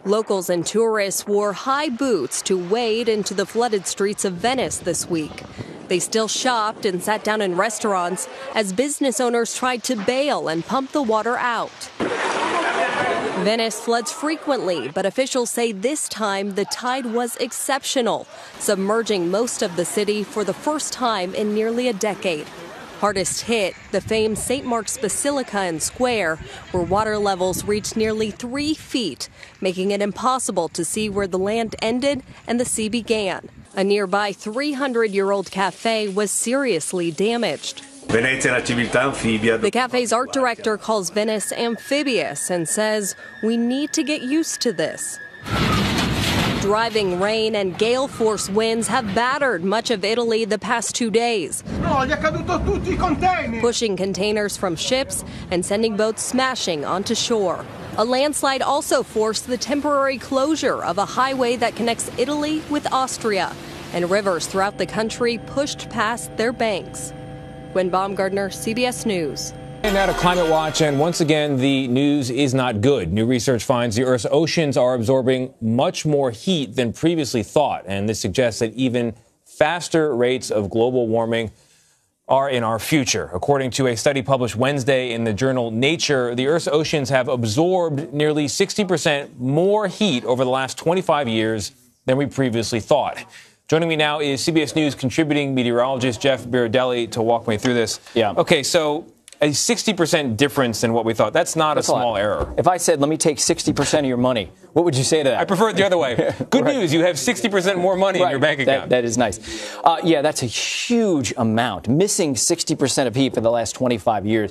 Locals and tourists wore high boots to wade into the flooded streets of Venice this week. They still shopped and sat down in restaurants as business owners tried to bail and pump the water out. Venice floods frequently, but officials say this time the tide was exceptional, submerging most of the city for the first time in nearly a decade. Hardest hit, the famed St. Mark's Basilica and Square, where water levels reached nearly 3 feet, making it impossible to see where the land ended and the sea began. A nearby 300-year-old cafe was seriously damaged. The cafe's art director calls Venice amphibious and says, "We need to get used to this." Driving rain and gale-force winds have battered much of Italy the past 2 days, pushing containers from ships and sending boats smashing onto shore. A landslide also forced the temporary closure of a highway that connects Italy with Austria, and rivers throughout the country pushed past their banks. Gwen Baumgardner, CBS News. And now to Climate Watch, and once again, the news is not good. New research finds the Earth's oceans are absorbing much more heat than previously thought, and this suggests that even faster rates of global warming are in our future. According to a study published Wednesday in the journal Nature, the Earth's oceans have absorbed nearly 60% more heat over the last 25 years than we previously thought. Joining me now is CBS News contributing meteorologist Jeff Birardelli to walk me through this. Yeah. Okay, so a 60% difference in what we thought. That's not a small error. If I said, let me take 60% of your money, what would you say to that? I prefer it the other way. Good Right. news, you have 60% more money in your bank account. That is nice. Yeah, that's a huge amount. Missing 60% of heat for the last 25 years.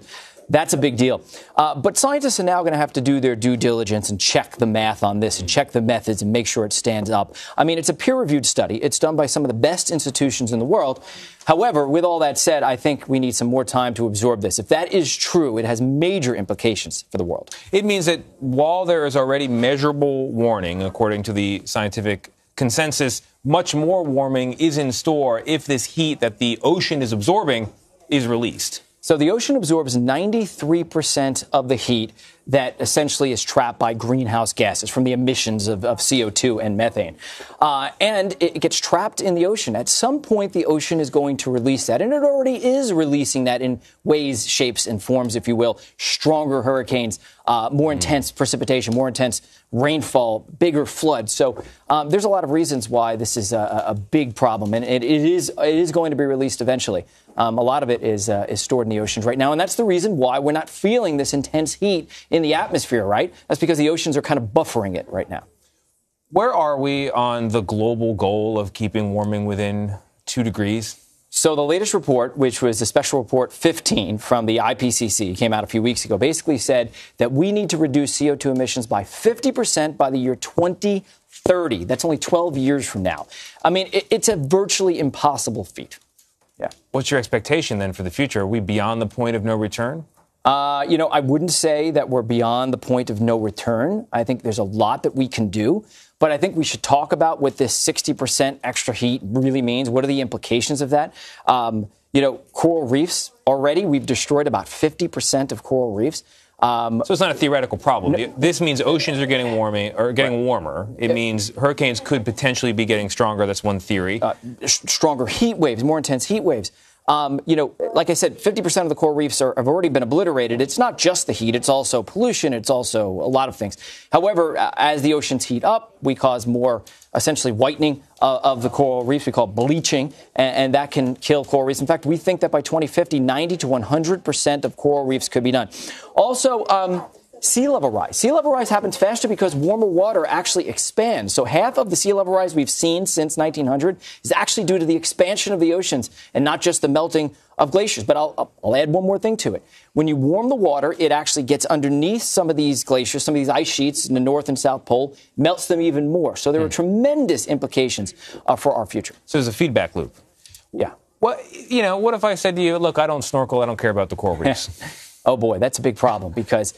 That's a big deal. But scientists are now going to have to do their due diligence and check the math on this and check the methods and make sure it stands up. I mean, it's a peer-reviewed study. It's done by some of the best institutions in the world. However, with all that said, I think we need some more time to absorb this. If that is true, it has major implications for the world. It means that while there is already measurable warning, according to the scientific consensus, much more warming is in store if this heat that the ocean is absorbing is released. So the ocean absorbs 93% of the heat that essentially is trapped by greenhouse gases from the emissions of CO2 and methane. And it gets trapped in the ocean. At some point, the ocean is going to release that. And it already is releasing that in ways, shapes, and forms, if you will. Stronger hurricanes, more intense precipitation, more intense rainfall, bigger floods. So there's a lot of reasons why this is a big problem. And it is going to be released eventually. A lot of it is stored in the oceans right now. And that's the reason why we're not feeling this intense heat in the atmosphere, right? That's because the oceans are kind of buffering it right now. Where are we on the global goal of keeping warming within 2 degrees? So the latest report, which was the Special Report 15 from the IPCC, came out a few weeks ago, basically said that we need to reduce CO2 emissions by 50% by the year 2030. That's only 12 years from now. I mean, it's a virtually impossible feat. Yeah. What's your expectation then for the future? Are we beyond the point of no return? I wouldn't say that we're beyond the point of no return. I think there's a lot that we can do. But I think we should talk about what this 60% extra heat really means. What are the implications of that? Coral reefs, already we've destroyed about 50% of coral reefs. So it's not a theoretical problem. This means oceans are getting warmer. It means hurricanes could potentially be getting stronger. That's one theory. Stronger heat waves, more intense heat waves. Like I said, 50% of the coral reefs have already been obliterated. It's not just the heat. It's also pollution. It's also a lot of things. However, as the oceans heat up, we cause more essentially whitening of the coral reefs. We call it bleaching, and that can kill coral reefs. In fact, we think that by 2050, 90 to 100% of coral reefs could be done. Also, sea level rise. Sea level rise happens faster because warmer water actually expands. So half of the sea level rise we've seen since 1900 is actually due to the expansion of the oceans and not just the melting of glaciers. But I'll add one more thing to it. When you warm the water, it actually gets underneath some of these glaciers, some of these ice sheets in the North and South Pole, melts them even more. So there are tremendous implications for our future. So there's a feedback loop. Yeah. What if I said to you, look, I don't snorkel, I don't care about the coral reefs? Oh, boy, that's a big problem because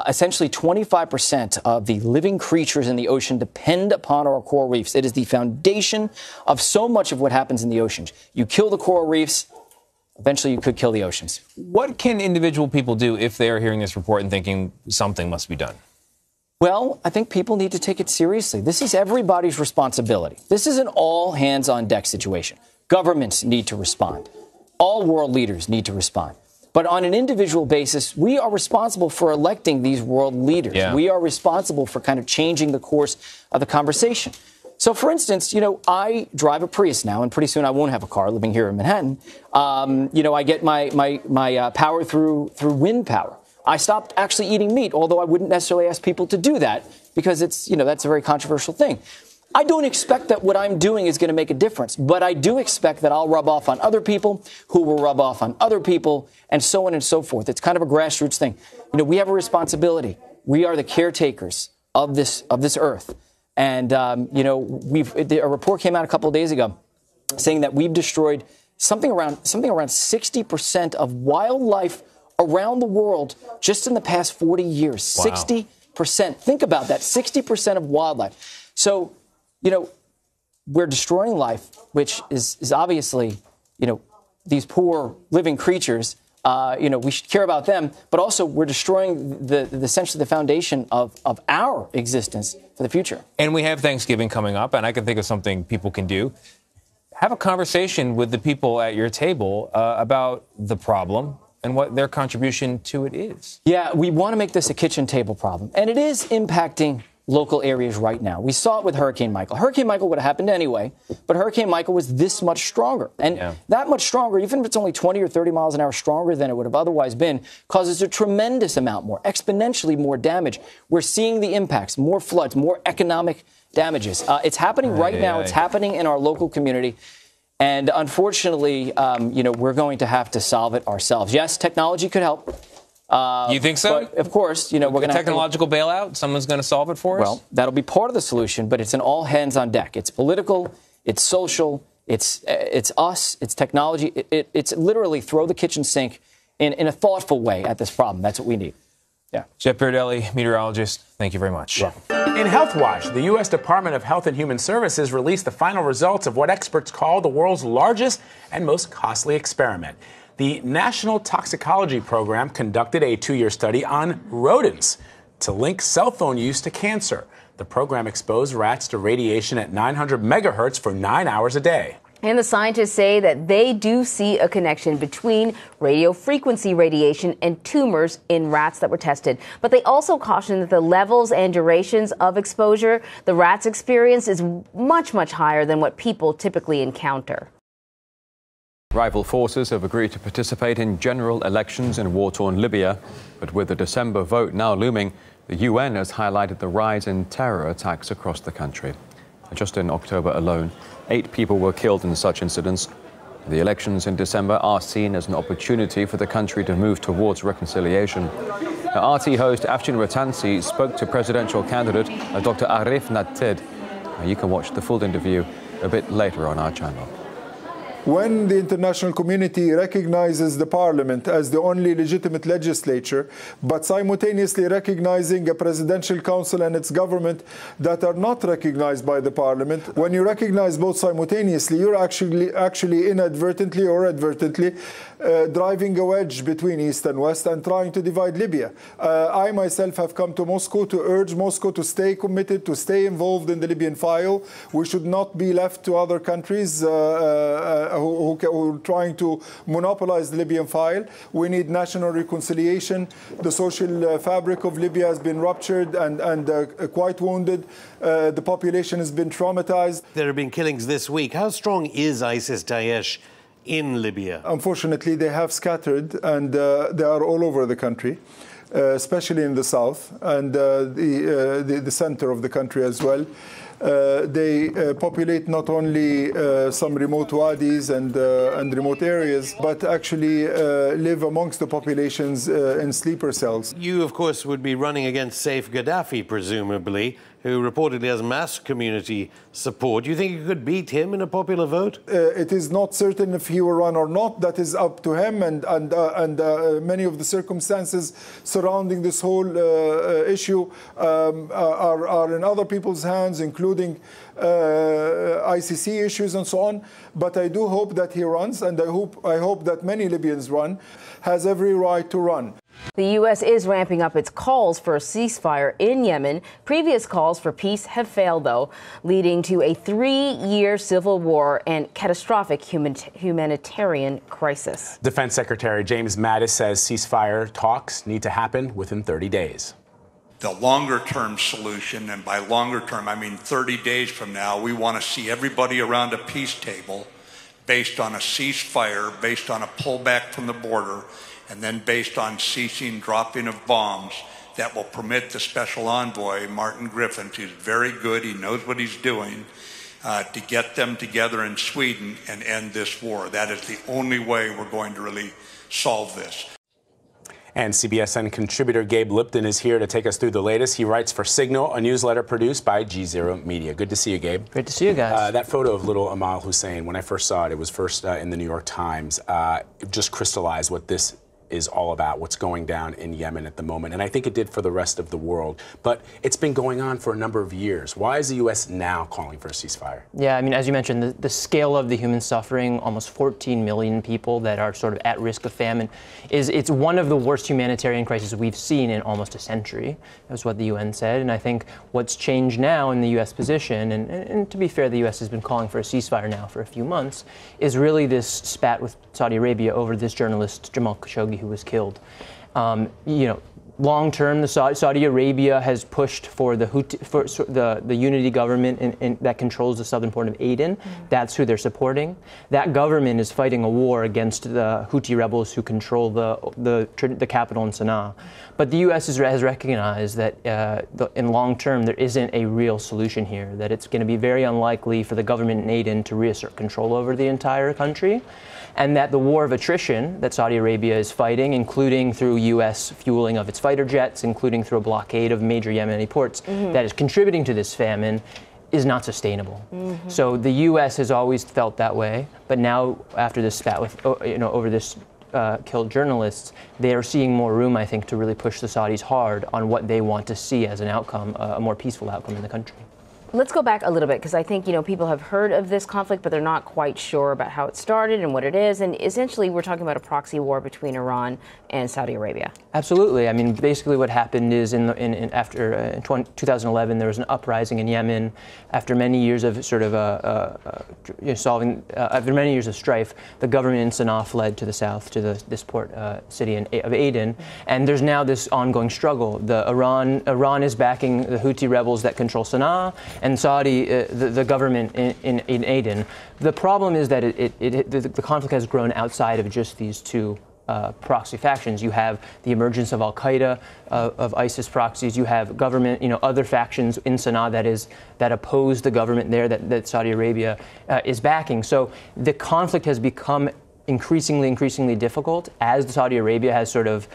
essentially 25% of the living creatures in the ocean depend upon our coral reefs. It is the foundation of so much of what happens in the oceans. You kill the coral reefs, eventually you could kill the oceans. What can individual people do if they are hearing this report and thinking something must be done? Well, I think people need to take it seriously. This is everybody's responsibility. This is an all-hands-on-deck situation. Governments need to respond. All world leaders need to respond. But on an individual basis, we are responsible for electing these world leaders. Yeah. We are responsible for kind of changing the course of the conversation. So, for instance, I drive a Prius now, and pretty soon I won't have a car living here in Manhattan. I get my power through wind power. I stopped actually eating meat, although I wouldn't necessarily ask people to do that because it's, that's a very controversial thing. I don't expect that what I'm doing is going to make a difference, but I do expect that I'll rub off on other people who will rub off on other people and so on and so forth. It's kind of a grassroots thing. We have a responsibility. We are the caretakers of this earth. And, a report came out a couple of days ago saying that we've destroyed something around 60% of wildlife around the world just in the past 40 years. Wow. 60%. Think about that. 60% of wildlife. So, we're destroying life, which is obviously, these poor living creatures. We should care about them, but also we're destroying essentially the foundation of our existence for the future. And we have Thanksgiving coming up, and I can think of something people can do. Have a conversation with the people at your table about the problem and what their contribution to it is. Yeah, we want to make this a kitchen table problem, and it is impacting local areas right now. We saw it with Hurricane Michael. Hurricane Michael would have happened anyway, but Hurricane Michael was this much stronger. And that much stronger, even if it's only 20 or 30 miles an hour stronger than it would have otherwise been, causes a tremendous amount more, exponentially more damage. We're seeing the impacts, more floods, more economic damages. It's happening right now. It's happening in our local community. And unfortunately, we're going to have to solve it ourselves. Yes, technology could help. You think so? But of course, we're going to technological bailout. Someone's going to solve it for us. Well, that'll be part of the solution, but it's an all hands on deck. It's political, it's social, it's us, it's technology. It's literally throw the kitchen sink in a thoughtful way at this problem. That's what we need. Yeah. Jeff Beardelli, meteorologist. Thank you very much. Yeah. In Health Watch, the U.S. Department of Health and Human Services released the final results of what experts call the world's largest and most costly experiment. The National Toxicology Program conducted a 2-year study on rodents to link cell phone use to cancer. The program exposed rats to radiation at 900 megahertz for 9 hours a day. And the scientists say that they do see a connection between radio frequency radiation and tumors in rats that were tested. But they also caution that the levels and durations of exposure the rats experience is much, much higher than what people typically encounter. Rival forces have agreed to participate in general elections in war-torn Libya. But with the December vote now looming, the UN has highlighted the rise in terror attacks across the country. Just in October alone, 8 people were killed in such incidents. The elections in December are seen as an opportunity for the country to move towards reconciliation. Now, RT host Afshin Rattansi spoke to presidential candidate Dr. Arif Nated. You can watch the full interview a bit later on our channel. When the international community recognizes the parliament as the only legitimate legislature, but simultaneously recognizing a presidential council and its government that are not recognized by the parliament, when you recognize both simultaneously, you're actually inadvertently or advertently driving a wedge between East and West and trying to divide Libya. I myself have come to Moscow to urge Moscow to stay committed, to stay involved in the Libyan file. We should not be left to other countries who are trying to monopolize the Libyan file. We need national reconciliation. The social fabric of Libya has been ruptured and quite wounded. The population has been traumatized. There have been killings this week. How strong is ISIS-Daesh in Libya? Unfortunately, they have scattered and they are all over the country, especially in the south and the center of the country as well. They populate not only some remote wadis and remote areas, but actually live amongst the populations in sleeper cells. You, of course, would be running against Saif Gaddafi, presumably, who reportedly has mass community support. Do you think you could beat him in a popular vote? It is not certain if he will run or not. That is up to him, and many of the circumstances surrounding this whole issue are in other people's hands, including ICC issues and so on. But I do hope that he runs, and I hope that many Libyans run, has every right to run. The U.S. is ramping up its calls for a ceasefire in Yemen. Previous calls for peace have failed, though, leading to a 3-year civil war and catastrophic humanitarian crisis. Defense Secretary James Mattis says ceasefire talks need to happen within 30 days. The longer-term solution, and by longer term, I mean 30 days from now, we want to see everybody around a peace table based on a ceasefire, based on a pullback from the border, and then based on ceasing dropping of bombs that will permit the special envoy, Martin Griffiths, who's very good, he knows what he's doing, to get them together in Sweden and end this war. That is the only way we're going to really solve this. And CBSN contributor Gabe Lipton is here to take us through the latest. He writes for Signal, a newsletter produced by G0 Media. Good to see you, Gabe. Great to see you guys. That photo of little Amal Hussein, when I first saw it, it was first in the New York Times. It just crystallized what this is all about, what's going down in Yemen at the moment. And I think it did for the rest of the world. But it's been going on for a number of years. Why is the U.S. now calling for a ceasefire? Yeah, I mean, as you mentioned, the scale of the human suffering, almost 14 million people that are sort of at risk of famine, it's one of the worst humanitarian crises we've seen in almost a century. That's what the UN said. And I think what's changed now in the U.S. position, and to be fair, the U.S. has been calling for a ceasefire now for a few months, is really this spat with Saudi Arabia over this journalist, Jamal Khashoggi, who was killed. Long term, the Saudi Arabia has pushed for the unity government that controls the southern port of Aden. That's who they're supporting. That government is fighting a war against the Houthi rebels who control the capital in Sana'a. But the U.S. has recognized that in long term there isn't a real solution here. That it's going to be very unlikely for the government in Aden to reassert control over the entire country. And that the war of attrition that Saudi Arabia is fighting, including through U.S. fueling of its fighter jets, including through a blockade of major Yemeni ports, that is contributing to this famine, is not sustainable. So the U.S. has always felt that way, but now after this spat with, over this killed journalists, they are seeing more room, I think, to really push the Saudis hard on what they want to see as an outcome, a more peaceful outcome in the country. Let's go back a little bit, because I think, people have heard of this conflict, but they're not quite sure about how it started and what it is. And essentially, we're talking about a proxy war between Iran and Saudi Arabia. Absolutely. I mean, basically what happened is after 2011, there was an uprising in Yemen. After many years of sort of after many years of strife, the government in Sana'a fled to the south to this port city of Aden. And there's now this ongoing struggle. Iran is backing the Houthi rebels that control Sana'a, and Saudi, the government in Aden. The problem is that the conflict has grown outside of just these two proxy factions. You have the emergence of Al-Qaeda, of ISIS proxies. You have government, other factions in Sana'a that oppose the government there that Saudi Arabia is backing. So the conflict has become increasingly difficult as Saudi Arabia has sort of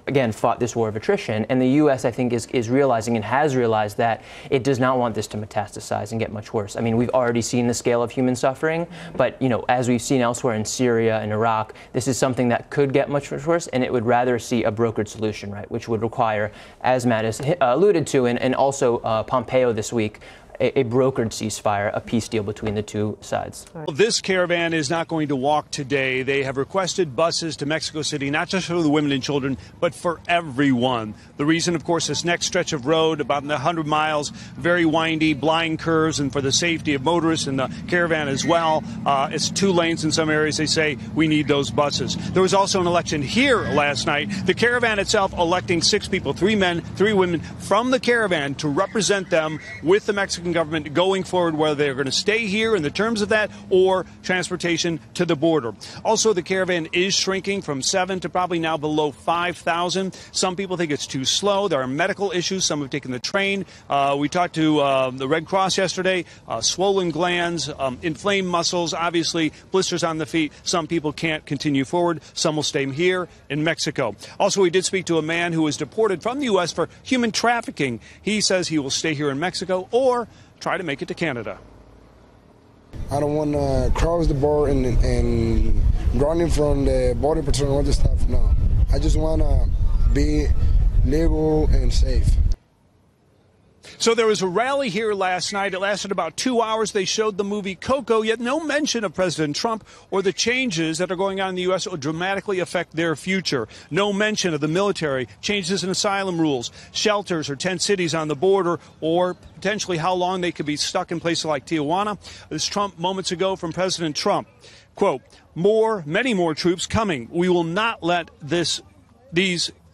again, fought this war of attrition. And the U.S., I think, is realizing and has realized that it does not want this to metastasize and get much worse. I mean, we've already seen the scale of human suffering, but, as we've seen elsewhere in Syria and Iraq, this is something that could get much worse, and it would rather see a brokered solution, right, which would require, as Matt has alluded to, and also Pompeo this week, a brokered ceasefire, a peace deal between the two sides. This caravan is not going to walk today. They have requested buses to Mexico City, not just for the women and children, but for everyone. The reason, of course, this next stretch of road, about 100 miles, very windy, blind curves, and for the safety of motorists and the caravan as well. It's 2 lanes in some areas. They say we need those buses. There was also an election here last night. The caravan itself electing 6 people, 3 men, 3 women from the caravan to represent them with the Mexican government going forward, whether they're going to stay here in the terms of that or transportation to the border. Also, the caravan is shrinking from 7 to probably now below 5,000. Some people think it's too slow. There are medical issues. Some have taken the train. We talked to the Red Cross yesterday. Swollen glands, inflamed muscles, obviously blisters on the feet. Some people can't continue forward. Some will stay here in Mexico. Also, we did speak to a man who was deported from the U.S. for human trafficking. He says he will stay here in Mexico or try to make it to Canada. I don't want to cross the border and running from the border patrol and all this stuff. No, I just want to be legal and safe. So So there was a rally here last night. It lasted about 2 hours. They showed the movie Coco, yet no mention of President Trump or the changes that are going on in the U.S. that will dramatically affect their future. No mention of the military, changes in asylum rules, shelters or tent cities on the border, or potentially how long they could be stuck in places like Tijuana. This Trump moments ago from President Trump. Quote, many more troops coming. We will not let these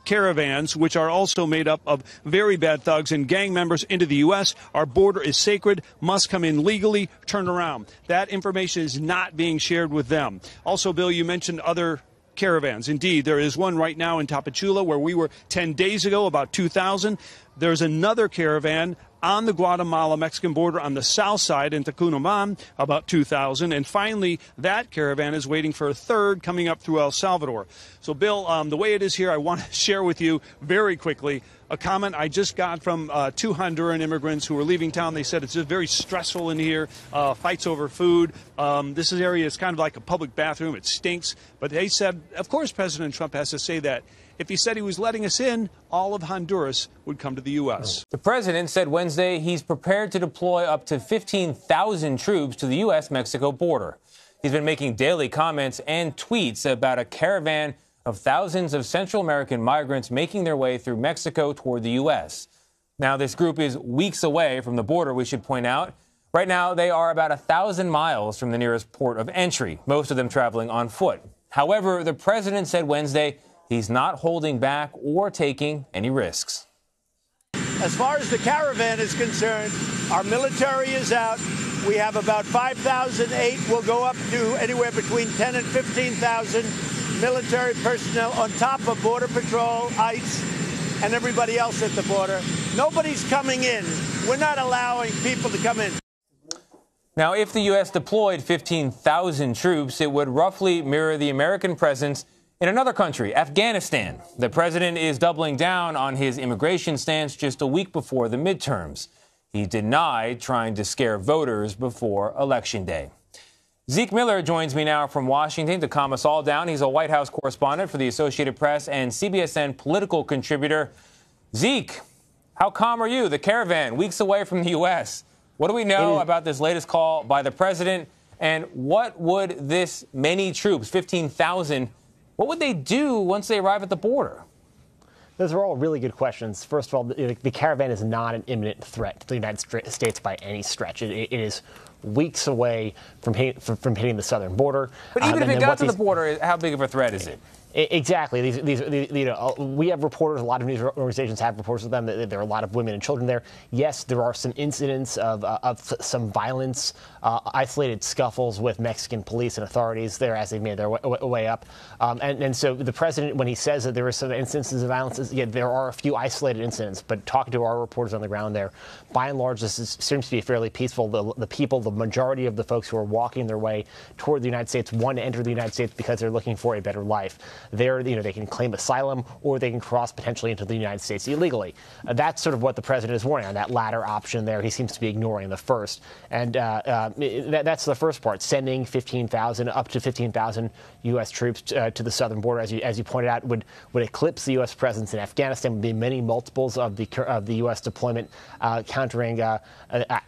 caravans, which are also made up of very bad thugs and gang members, into the U.S. Our border is sacred, must come in legally, turn around. That information is not being shared with them. Also, Bill, you mentioned other caravans. Indeed, there is one right now in Tapachula where we were 10 days ago, about 2,000. There's another caravan on the Guatemala-Mexican border on the south side in Tucunaman, about 2,000. And finally, that caravan is waiting for a third coming up through El Salvador. So, Bill, the way it is here, I want to share with you very quickly a comment I just got from 2 Honduran immigrants who were leaving town. They said it's just very stressful in here, fights over food. This area is kind of like a public bathroom. It stinks. But they said, of course, President Trump has to say that. If he said he was letting us in, all of Honduras would come to the U.S. The president said Wednesday he's prepared to deploy up to 15,000 troops to the U.S.-Mexico border. He's been making daily comments and tweets about a caravan of thousands of Central American migrants making their way through Mexico toward the U.S. Now, this group is weeks away from the border, we should point out. Right now, they are about 1,000 miles from the nearest port of entry, most of them traveling on foot. However, the president said Wednesday he's not holding back or taking any risks. As far as the caravan is concerned, our military is out. We have about 5,008. We'll go up to anywhere between 10 and 15,000 military personnel on top of Border Patrol, ICE, and everybody else at the border. Nobody's coming in. We're not allowing people to come in. Now, if the U.S. deployed 15,000 troops, it would roughly mirror the American presence in another country, Afghanistan. The president is doubling down on his immigration stance just a week before the midterms. He denied trying to scare voters before Election Day. Zeke Miller joins me now from Washington to calm us all down. He's a White House correspondent for the Associated Press and CBSN political contributor. Zeke, how calm are you? The caravan, weeks away from the U.S. What do we know about this latest call by the president? And what would this many troops, 15,000, what would they do once they arrive at the border? Those are all really good questions. First of all, the caravan is not an imminent threat to the United States by any stretch. It is weeks away from hitting the southern border. But even if it got to the border, how big of a threat is it? Exactly. We have reporters. A lot of news organizations have reports of them. There are a lot of women and children there. Yes, there are some incidents of some violence, isolated scuffles with Mexican police and authorities there as they made their way up. And so the president, when he says that there are some instances of violence, yeah, there are a few isolated incidents. But talking to our reporters on the ground there, by and large, this seems to be fairly peaceful. The people, the majority of the folks who are walking their way toward the United States want to enter the United States because they're looking for a better life. There, they can claim asylum or they can cross potentially into the United States illegally. That's sort of what the president is warning on, that latter option there. He seems to be ignoring the first. And that's the first part, sending up to 15,000 U.S. troops to the southern border, as you pointed out, would eclipse the U.S. presence in Afghanistan, would be many multiples of the U.S. deployment countering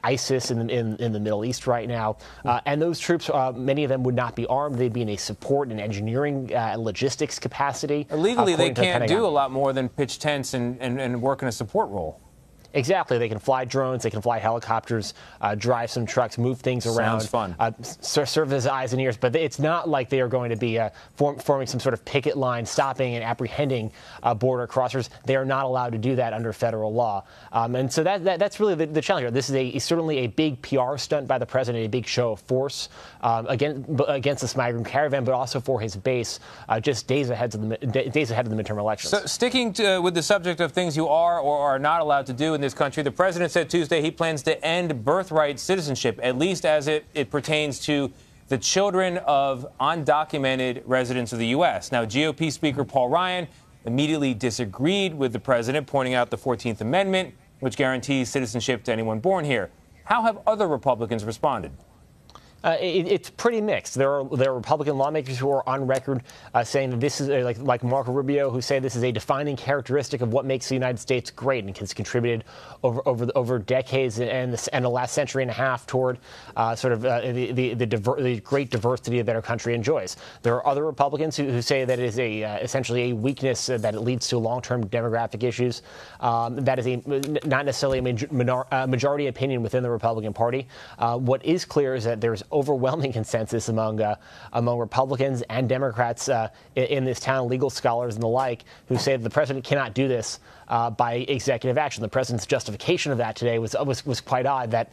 ISIS in the Middle East right now. And those troops, many of them would not be armed. They'd be in a support and engineering logistics capacity. Legally, they can't do a lot more than pitch tents and work in a support role. Exactly. They can fly drones, they can fly helicopters, drive some trucks, move things around. Sounds fun. Serve as eyes and ears. But it's not like they are going to be forming some sort of picket line, stopping and apprehending border crossers. They are not allowed to do that under federal law. And so that's really the challenge here. This is certainly a big PR stunt by the president, a big show of force against this migrant caravan, but also for his base just days ahead of the midterm elections. So sticking with the subject of things you are or are not allowed to do in this country, the president said Tuesday he plans to end birthright citizenship, at least as it pertains to the children of undocumented residents of the U.S. Now, GOP Speaker Paul Ryan immediately disagreed with the president, pointing out the 14th Amendment, which guarantees citizenship to anyone born here. How have other Republicans responded? It's pretty mixed. There are Republican lawmakers who are on record saying that this is like Marco Rubio, who say this is a defining characteristic of what makes the United States great and has contributed over decades and the last century and a half toward the great diversity that our country enjoys. There are other Republicans who say that it is essentially a weakness, that it leads to long-term demographic issues. That is not necessarily a majority opinion within the Republican Party. What is clear is that there's overwhelming consensus among Republicans and Democrats in this town, legal scholars and the like, who say that the president cannot do this by executive action. The president's justification of that today was quite odd. That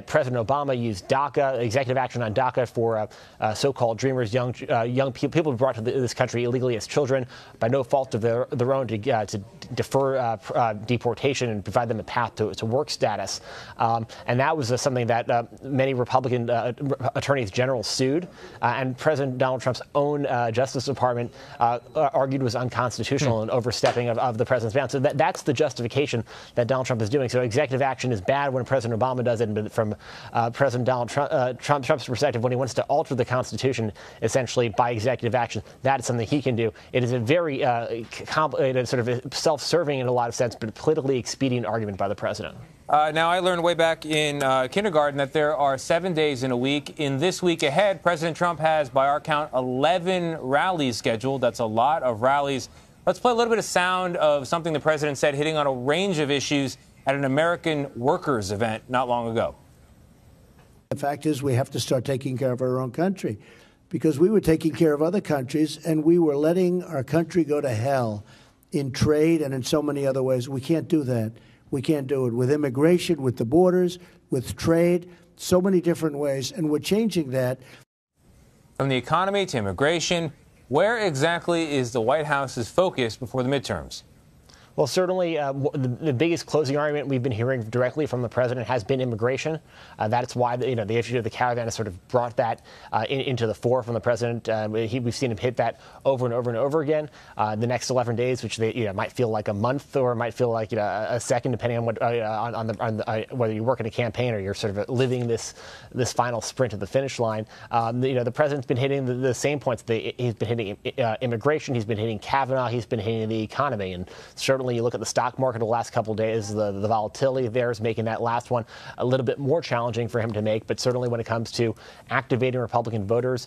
President Obama used DACA, executive action on DACA, for so-called dreamers, young people brought to this country illegally as children by no fault of their own, to defer deportation and provide them a path to work status. And that was something that many Republican attorneys general sued, and President Donald Trump's own Justice Department argued was unconstitutional and overstepping of the president's bounds. So that's the justification that Donald Trump is doing. So executive action is bad when President Obama does it, but from President Donald Trump's perspective, when he wants to alter the Constitution essentially by executive action, that is something he can do. It is a very complicated, sort of self-serving in a lot of sense, but politically expedient argument by the president. Now, I learned way back in kindergarten that there are 7 days in a week. In this week ahead, President Trump has, by our count, 11 rallies scheduled. That's a lot of rallies. Let's play a little bit of sound of something the president said, hitting on a range of issues at an American workers event not long ago. The fact is, we have to start taking care of our own country, because we were taking care of other countries and we were letting our country go to hell in trade and in so many other ways. We can't do that. We can't do it with immigration, with the borders, with trade, so many different ways, and we're changing that. From the economy to immigration, where exactly is the White House's focus before the midterms? Well, certainly the biggest closing argument we've been hearing directly from the president has been immigration. That's why the issue of the Caravan has sort of brought that into the fore from the president. We've seen him hit that over and over and over again. The next 11 days, which might feel like a month or might feel like a second, depending on what whether you work in a campaign or you're sort of living this final sprint at the finish line. The president's been hitting the same points. He's been hitting immigration. He's been hitting Kavanaugh. He's been hitting the economy, and certainly you look at the stock market the last couple of days, the volatility there is making that last one a little bit more challenging for him to make. But certainly when it comes to activating Republican voters,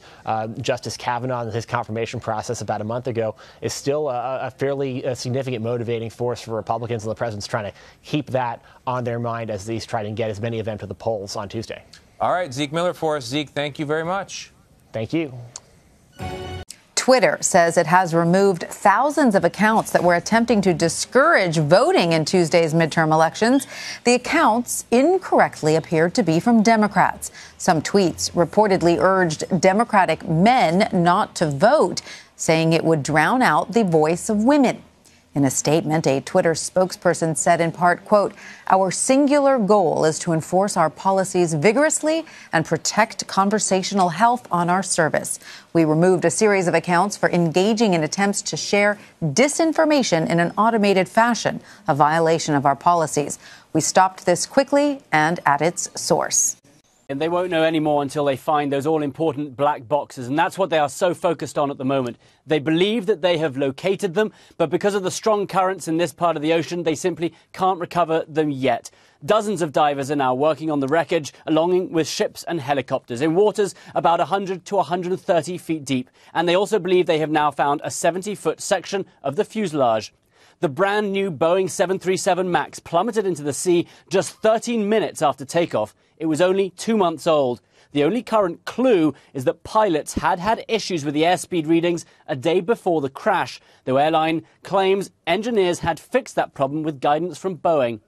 Justice Kavanaugh and his confirmation process about a month ago is still a fairly significant motivating force for Republicans, and the president's trying to keep that on their mind as these try to get as many of them to the polls on Tuesday. All right, Zeke Miller for us. Zeke, thank you very much. Thank you. Twitter says it has removed thousands of accounts that were attempting to discourage voting in Tuesday's midterm elections. The accounts incorrectly appeared to be from Democrats. Some tweets reportedly urged Democratic men not to vote, saying it would drown out the voice of women. In a statement, a Twitter spokesperson said in part, quote, "Our singular goal is to enforce our policies vigorously and protect conversational health on our service. We removed a series of accounts for engaging in attempts to share disinformation in an automated fashion, a violation of our policies. We stopped this quickly and at its source." And they won't know any more until they find those all-important black boxes. And that's what they are so focused on at the moment. They believe that they have located them, but because of the strong currents in this part of the ocean, they simply can't recover them yet. Dozens of divers are now working on the wreckage, along with ships and helicopters, in waters about 100 to 130 feet deep. And they also believe they have now found a 70-foot section of the fuselage. The brand new Boeing 737 MAX plummeted into the sea just 13 minutes after takeoff. It was only 2 months old. The only current clue is that pilots had issues with the airspeed readings a day before the crash, though airline claims engineers had fixed that problem with guidance from Boeing.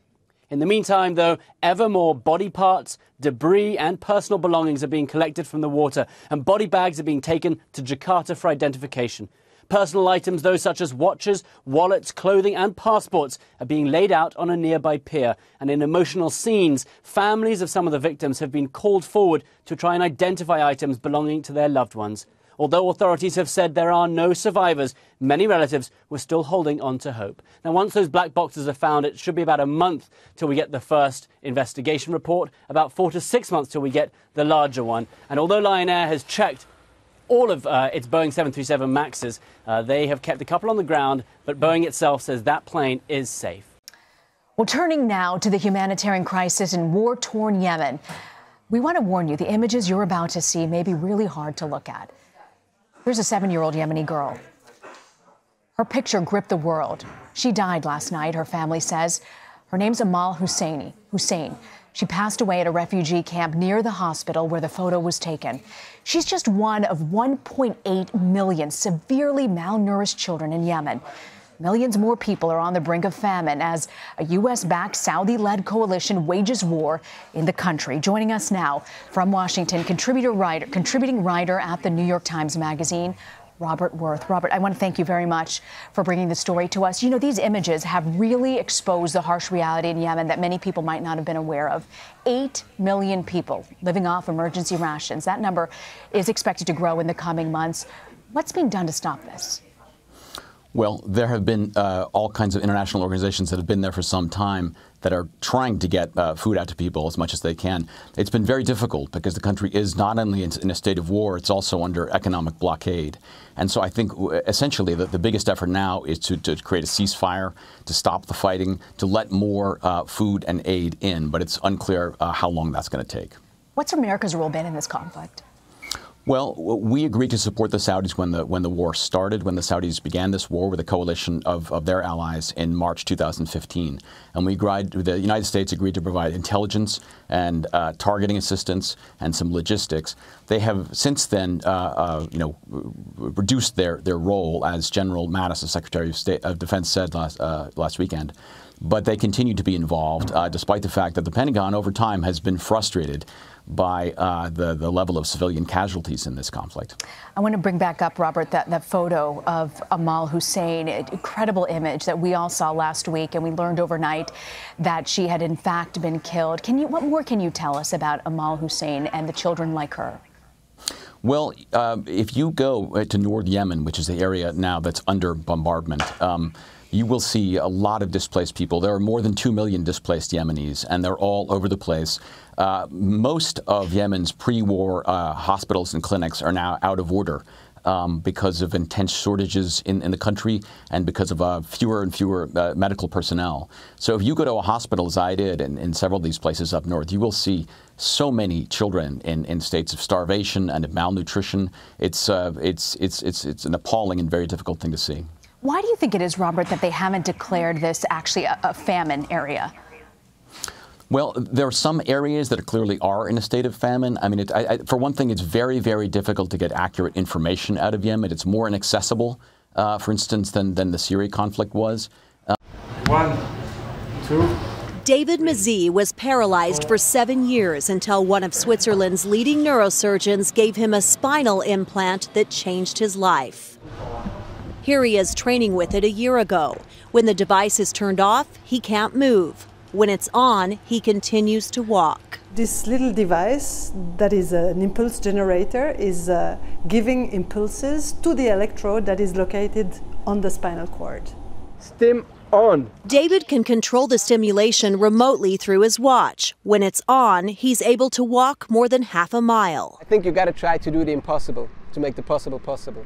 In the meantime, though, ever more body parts, debris and personal belongings are being collected from the water, and body bags are being taken to Jakarta for identification. Personal items, those such as watches, wallets, clothing and passports, are being laid out on a nearby pier. And in emotional scenes, families of some of the victims have been called forward to try and identify items belonging to their loved ones. Although authorities have said there are no survivors, many relatives were still holding on to hope. Now, once those black boxes are found, it should be about a month till we get the first investigation report, about 4 to 6 months till we get the larger one. And although Lion Air has checked all of its Boeing 737 MAXs, they have kept a couple on the ground, but Boeing itself says that plane is safe. Well, turning now to the humanitarian crisis in war-torn Yemen. We want to warn you, the images you're about to see may be really hard to look at. Here's a 7-year-old Yemeni girl. Her picture gripped the world. She died last night, her family says. Her name's Amal Hussein. She passed away at a refugee camp near the hospital where the photo was taken. She's just one of 1.8 million severely malnourished children in Yemen. Millions more people are on the brink of famine as a U.S.-backed, Saudi-led coalition wages war in the country. Joining us now from Washington, contributing writer at the New York Times Magazine, Robert Worth. Robert, I want to thank you very much for bringing the story to us. You know, these images have really exposed the harsh reality in Yemen that many people might not have been aware of. 8 million people living off emergency rations. That number is expected to grow in the coming months. What's being done to stop this? Well, there have been all kinds of international organizations that have been there for some time that are trying to get food out to people as much as they can. It's been very difficult because the country is not only in a state of war, it's also under economic blockade. And so I think essentially the biggest effort now is to create a ceasefire, to stop the fighting, to let more food and aid in. But it's unclear how long that's going to take. What's America's role been in this conflict? Well, we agreed to support the Saudis when the war started, when the Saudis began this war with a coalition of their allies in March 2015. And the United States agreed to provide intelligence and targeting assistance and some logistics. They have since then, reduced their role, as General Mattis, the Secretary of Defense, said last weekend. But they continue to be involved, despite the fact that the Pentagon over time has been frustrated by the level of civilian casualties in this conflict. I want to bring back up, Robert, that photo of Amal Hussein, an incredible image that we all saw last week, and we learned overnight that she had in fact been killed. What more can you tell us about Amal Hussein and the children like her? Well, if you go to North Yemen, which is the area now that's under bombardment, you will see a lot of displaced people. There are more than 2 million displaced Yemenis, and they're all over the place. Most of Yemen's pre-war hospitals and clinics are now out of order because of intense shortages in the country and because of fewer and fewer medical personnel. So if you go to a hospital, as I did in several of these places up north, you will see so many children in states of starvation and of malnutrition. It's an appalling and very difficult thing to see. Why do you think it is, Robert, that they haven't declared this actually a famine area? Well, there are some areas that clearly are in a state of famine. I mean, for one thing, it's very, very difficult to get accurate information out of Yemen. It's more inaccessible, for instance, than the Syria conflict was. 1, 2. David Mazie was paralyzed for 7 years until one of Switzerland's leading neurosurgeons gave him a spinal implant that changed his life. Here he is training with it a year ago. When the device is turned off, he can't move. When it's on, he continues to walk. This little device that is an impulse generator is giving impulses to the electrode that is located on the spinal cord. Stim on. David can control the stimulation remotely through his watch. When it's on, he's able to walk more than half a mile. I think you got to try to do the impossible to make the possible possible.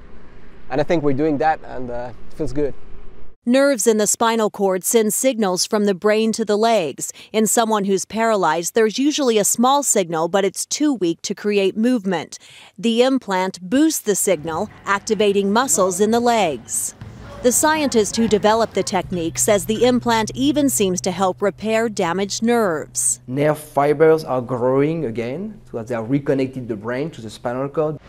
And I think we're doing that, and it feels good. Nerves in the spinal cord send signals from the brain to the legs. In someone who's paralyzed, there's usually a small signal, but it's too weak to create movement. The implant boosts the signal, activating muscles in the legs. The scientist who developed the technique says the implant even seems to help repair damaged nerves. Nerve fibers are growing again, so that they are reconnected the brain to the spinal cord.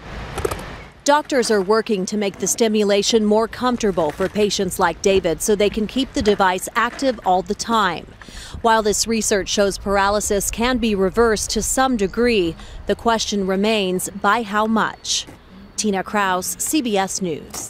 Doctors are working to make the stimulation more comfortable for patients like David so they can keep the device active all the time. While this research shows paralysis can be reversed to some degree, the question remains, by how much? Tina Kraus, CBS News.